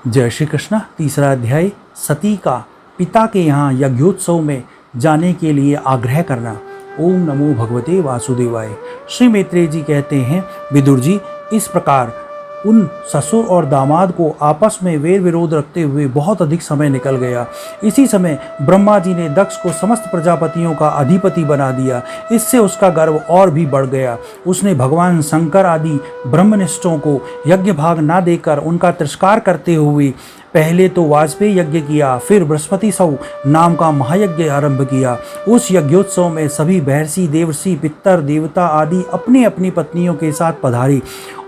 जय श्री कृष्ण। तीसरा अध्याय, सती का पिता के यहाँ यज्ञोत्सव में जाने के लिए आग्रह करना। ओम नमो भगवते वासुदेवाय। श्री मैत्रेय जी कहते हैं, विदुर जी, इस प्रकार उन ससुर और दामाद को आपस में वैर विरोध रखते हुए बहुत अधिक समय निकल गया। इसी समय ब्रह्मा जी ने दक्ष को समस्त प्रजापतियों का अधिपति बना दिया। इससे उसका गर्व और भी बढ़ गया। उसने भगवान शंकर आदि ब्रह्मनिष्ठों को यज्ञ भाग ना देकर उनका तिरस्कार करते हुए पहले तो वाजपेयी यज्ञ किया, फिर बृहस्पति सौ नाम का महायज्ञ आरंभ किया। उस यज्ञोत्सव में सभी महर्षि, देवर्षि, पितर, देवता आदि अपनी अपनी पत्नियों के साथ पधारे।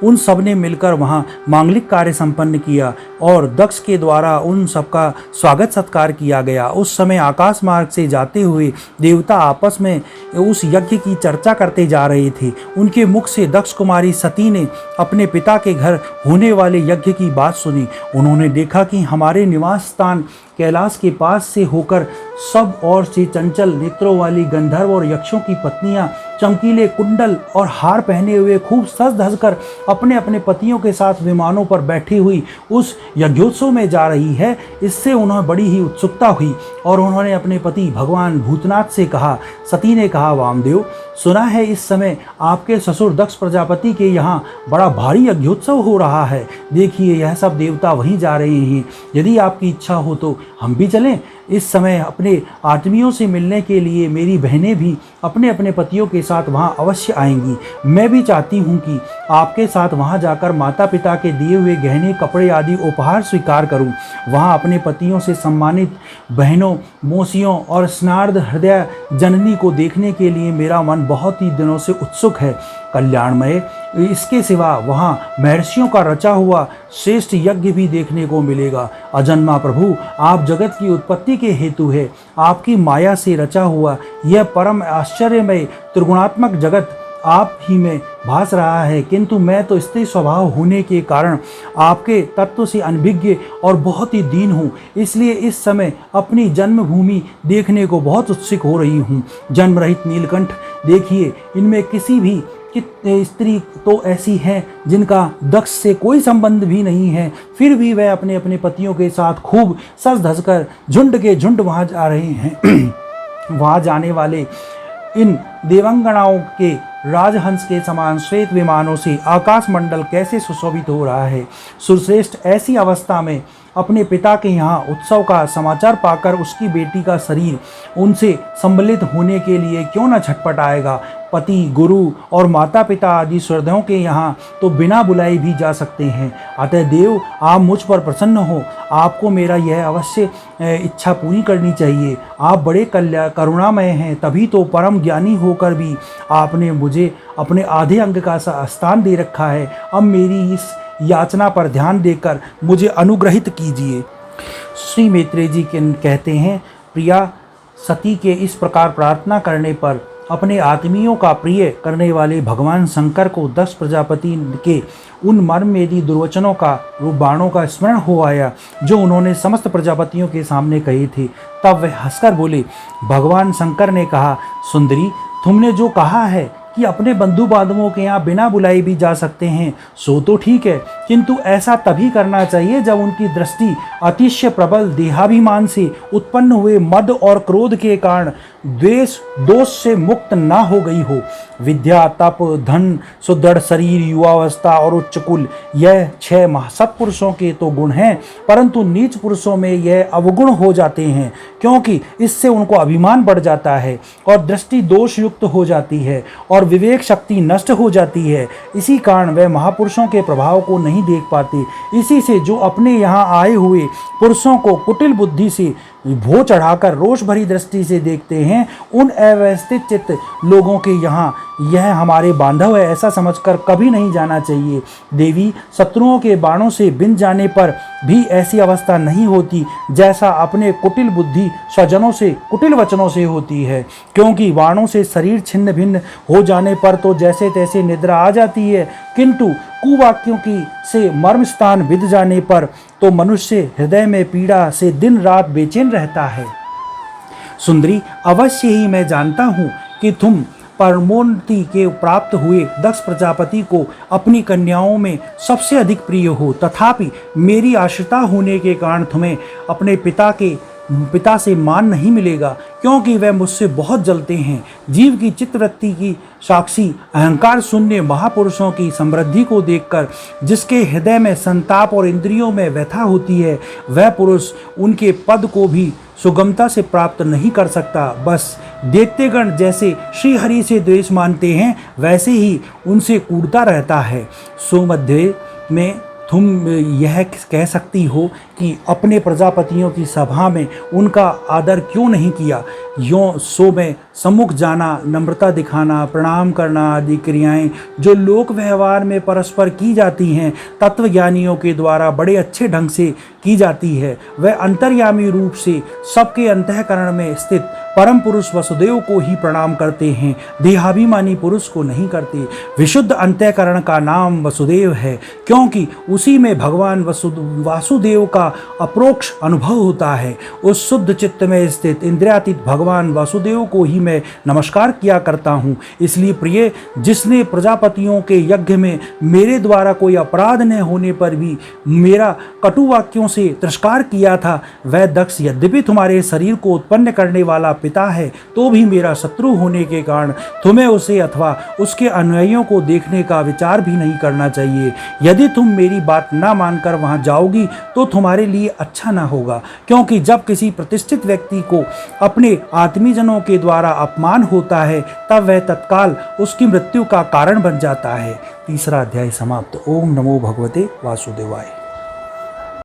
उन सब ने मिलकर वहाँ मांगलिक कार्य संपन्न किया और दक्ष के द्वारा उन सबका स्वागत सत्कार किया गया। उस समय आकाश मार्ग से जाते हुए देवता आपस में उस यज्ञ की चर्चा करते जा रहे थे। उनके मुख से दक्ष कुमारी सती ने अपने पिता के घर होने वाले यज्ञ की बात सुनी। उन्होंने देखा कि हमारे निवास स्थान कैलाश के पास से होकर सब ओर से चंचल नेत्रों वाली गंधर्व और यक्षों की पत्नियां चमकीले कुंडल और हार पहने हुए खूब सज धज कर अपने अपने पतियों के साथ विमानों पर बैठी हुई उस यज्ञोत्सव में जा रही है। इससे उन्हें बड़ी ही उत्सुकता हुई और उन्होंने अपने पति भगवान भूतनाथ से कहा। सती ने कहा, वामदेव, सुना है इस समय आपके ससुर दक्ष प्रजापति के यहाँ बड़ा भारी यज्ञोत्सव हो रहा है। देखिए, यह सब देवता वहीं जा रहे हैं। यदि आपकी इच्छा हो तो हम भी चलें। इस समय अपने आत्मियों से मिलने के लिए मेरी बहनें भी अपने अपने पतियों के साथ वहाँ अवश्य आएंगी। मैं भी चाहती हूँ कि आपके साथ वहाँ जाकर माता पिता के दिए हुए गहने, कपड़े आदि उपहार स्वीकार करूँ। वहाँ अपने पतियों से सम्मानित बहनों, मौसियों और स्नार्द हृदय जननी को देखने के लिए मेरा मन बहुत ही दिनों से उत्सुक है। कल्याणमय, इसके सिवा वहाँ महर्षियों का रचा हुआ श्रेष्ठ यज्ञ भी देखने को मिलेगा। अजन्मा प्रभु, आप जगत की उत्पत्ति के हेतु है। आपकी माया से रचा हुआ यह परम आश्चर्यमय त्रिगुणात्मक जगत आप ही में भास रहा है, किंतु मैं तो स्त्री स्वभाव होने के कारण आपके तत्व से अनभिज्ञ और बहुत ही दीन हूँ। इसलिए इस समय अपनी जन्मभूमि देखने को बहुत उत्सुक हो रही हूँ। जन्म रहित नीलकंठ, देखिए, इनमें किसी भी स्त्री तो ऐसी हैं जिनका दक्ष से कोई संबंध भी नहीं है, फिर भी वह अपने अपने पतियों के साथ खूब सज धज कर झुंड के झुंड वहाँ जा रहे हैं। वहाँ जाने वाले इन देवांगनाओं के राजहंस के समान श्वेत विमानों से आकाश मंडल कैसे सुशोभित हो रहा है। सुरश्रेष्ठ ऐसी अवस्था में अपने पिता के यहाँ उत्सव का समाचार पाकर उसकी बेटी का शरीर उनसे सम्मिलित होने के लिए क्यों न छटपट आएगा। पति, गुरु और माता पिता आदि श्रद्धों के यहाँ तो बिना बुलाए भी जा सकते हैं। अतः देव, आप मुझ पर प्रसन्न हो। आपको मेरा यह अवश्य इच्छा पूरी करनी चाहिए। आप बड़े करुणामय हैं, तभी तो परम ज्ञानी होकर भी आपने मुझे अपने आधे अंग का स्थान दे रखा है। अब मेरी इस याचना पर ध्यान देकर मुझे अनुग्रहित कीजिए। श्री मैत्रेय जी कहते हैं, प्रिया, सती के इस प्रकार प्रार्थना करने पर अपने आत्मियों का प्रिय करने वाले भगवान शंकर को दक्ष प्रजापति के उन मर्मवेदी दुर्वचनों का, बाणों का स्मरण हो आया जो उन्होंने समस्त प्रजापतियों के सामने कहे थे। तब वे हंसकर बोले। भगवान शंकर ने कहा, सुंदरी, तुमने जो कहा है कि अपने बंधु बांधवों के यहाँ बिना बुलाए भी जा सकते हैं, सो तो ठीक है, किंतु ऐसा तभी करना चाहिए जब उनकी दृष्टि अतिशय प्रबल देहाभिमान से उत्पन्न हुए मद और क्रोध के कारण द्वेष दोष से मुक्त ना हो गई हो। विद्या, तप, धन, सुदृढ़ शरीर, युवावस्था और उच्च कुल, यह 6 सत्पुरुषों के तो गुण हैं, परंतु नीच पुरुषों में यह अवगुण हो जाते हैं, क्योंकि इससे उनको अभिमान बढ़ जाता है और दृष्टि दोष युक्त हो जाती है और विवेक शक्ति नष्ट हो जाती है। इसी कारण वे महापुरुषों के प्रभाव को नहीं देख पाते। इसी से जो अपने यहाँ आए हुए पुरुषों को कुटिल बुद्धि से भो चढ़ाकर रोष भरी दृष्टि से देखते हैं, उन अव्यवस्थित चित्त लोगों के यहाँ यह हमारे बांधव है ऐसा समझकर कभी नहीं जाना चाहिए। देवी, शत्रुओं के बाणों से बिन जाने पर भी ऐसी अवस्था नहीं होती जैसा अपने कुटिल बुद्धि स्वजनों से कुटिल वचनों से होती है, क्योंकि बाणों से शरीर छिन्न भिन्न हो जाने पर तो जैसे तैसे निद्रा आ जाती है, किंतु कुवाक्यों की से मर्म स्थान विद जाने पर तो मनुष्य हृदय में पीड़ा से दिन रात बेचैन रहता है। सुंदरी, अवश्य ही मैं जानता हूँ कि तुम परमोन्नति के प्राप्त हुए दक्ष प्रजापति को अपनी कन्याओं में सबसे अधिक प्रिय हो, तथापि मेरी आश्रिता होने के कारण तुम्हें अपने पिता से मान नहीं मिलेगा, क्योंकि वह मुझसे बहुत जलते हैं। जीव की चित्तवृत्ति की साक्षी अहंकार शून्य महापुरुषों की समृद्धि को देखकर जिसके हृदय में संताप और इंद्रियों में व्यथा होती है, वह पुरुष उनके पद को भी सुगमता से प्राप्त नहीं कर सकता। बस दैत्यगण जैसे श्री हरि से द्वेष मानते हैं, वैसे ही उनसे कूदता रहता है। सो मध्य में तुम यह कह सकती हो कि अपने प्रजापतियों की सभा में उनका आदर क्यों नहीं किया। यों सो में सम्मुख जाना, नम्रता दिखाना, प्रणाम करना आदि क्रियाएं जो लोक व्यवहार में परस्पर की जाती हैं, तत्वज्ञानियों के द्वारा बड़े अच्छे ढंग से की जाती है। वह अंतर्यामी रूप से सबके अंतःकरण में स्थित परम पुरुष वसुदेव को ही प्रणाम करते हैं, देहाभिमानी पुरुष को नहीं करते। विशुद्ध अंतःकरण का नाम वसुदेव है, क्योंकि उसी में भगवान वासुदेव का अप्रोक्ष अनुभव होता है। उस शुद्ध चित्त में स्थित इंद्रियातीत भगवान वासुदेव को ही मैं नमस्कार किया करता हूँ। इसलिए प्रिय, जिसने प्रजापतियों के यज्ञ में मेरे द्वारा कोई अपराध न होने पर भी मेरा कटु वाक्यों से तिरस्कार किया था, वह दक्ष यद्यपि तुम्हारे शरीर को उत्पन्न करने वाला पिता है, तो भी मेरा शत्रु होने के कारण तुम्हें उसे अथवा उसके अनुयायियों को देखने का विचार भी नहीं करना चाहिए। यदि तुम मेरी बात ना मानकर वहां जाओगी तो तुम्हारे लिए अच्छा ना होगा, क्योंकि जब किसी प्रतिष्ठित व्यक्ति को अपने आत्मीजनों के द्वारा अपमान होता है, तब वह तत्काल उसकी मृत्यु का कारण बन जाता है। तीसरा अध्याय समाप्त। ओम नमो भगवते वासुदेवाय।